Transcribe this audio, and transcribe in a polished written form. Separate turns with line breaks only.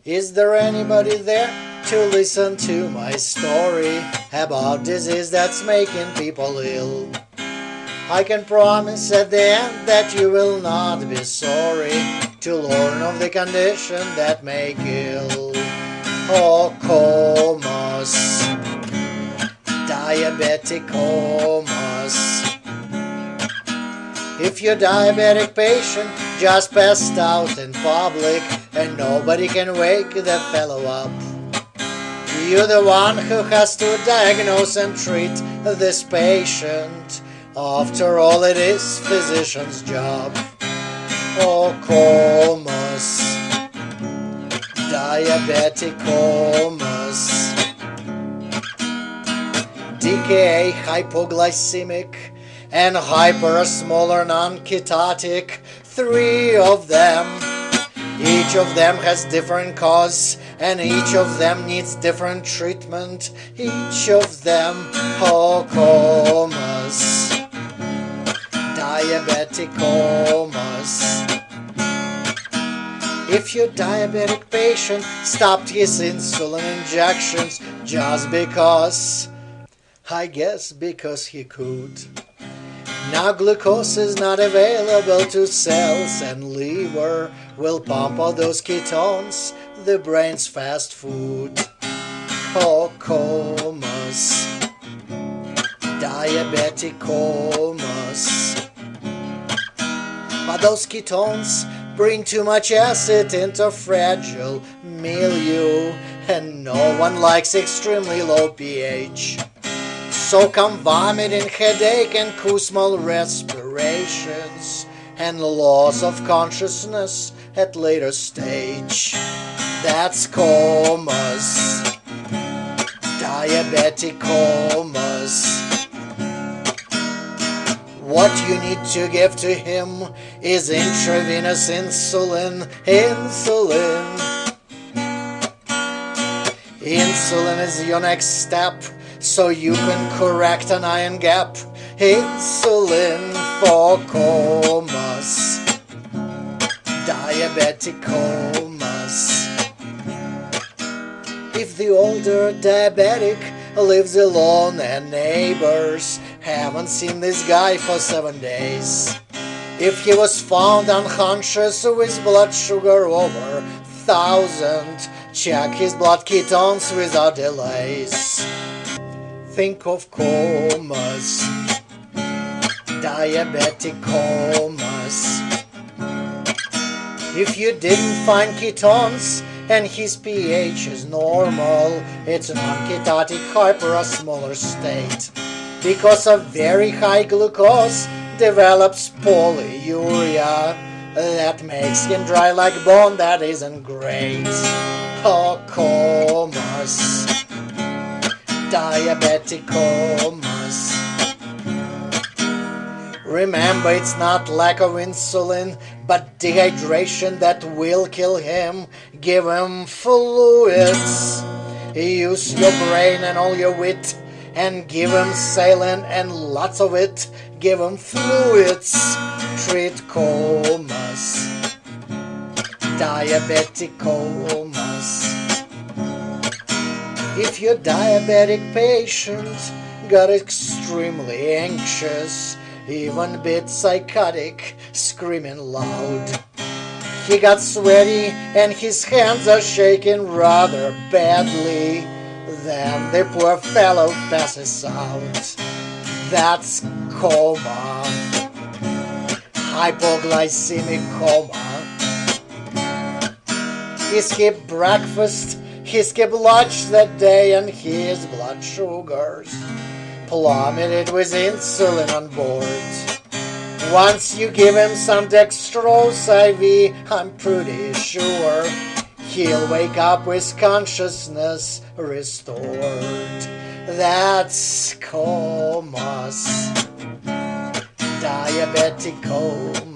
Is there anybody there to listen to my story about disease that's making people ill? I can promise at the end that you will not be sorry to learn of the condition that may kill. Oh, comas, diabetic comas. If you're a diabetic patient just passed out in public and nobody can wake that fellow up, you're the one who has to diagnose and treat this patient. After all, it is physician's job. Oh, comas, diabetic comas. DKA, hypoglycemic, and hyper are smaller non-ketotic, three of them. Each of them has different cause, and each of them needs different treatment. Each of them, oh, comas, diabetic comas. If your diabetic patient stopped his insulin injections just because, I guess because he could. Now glucose is not available to cells, and liver will pump all those ketones, the brain's fast food. Oh, comas, diabetic comas. But those ketones bring too much acid into fragile milieu, and no one likes extremely low pH. So come vomiting, headache, and small respirations, and loss of consciousness at later stage. That's comas, diabetic comas. What you need to give to him is intravenous insulin. Insulin is your next step, so you can correct an iron gap. Insulin for comas, diabetic comas. If the older diabetic lives alone and neighbors haven't seen this guy for 7 days, if he was found unconscious with blood sugar over 1,000, check his blood ketones without delays. Think of comas, diabetic comas. If you didn't find ketones and his pH is normal, it's a non-ketotic hyperosmolar state. Because of very high glucose, develops polyuria that makes him dry like bone. That isn't great. Oh, comas, diabetic comas. Remember, it's not lack of insulin, but dehydration that will kill him. Give him fluids. Use your brain and all your wit, and give him saline and lots of it. Give him fluids. Treat comas, diabetic comas. If your diabetic patient got extremely anxious, even a bit psychotic, screaming loud, he got sweaty and his hands are shaking rather badly, then the poor fellow passes out. That's coma, hypoglycemic coma. He skipped breakfast, he skipped lunch that day, and his blood sugars plummeted with insulin on board. Once you give him some dextrose IV, I'm pretty sure he'll wake up with consciousness restored. That's comas, diabetic comas.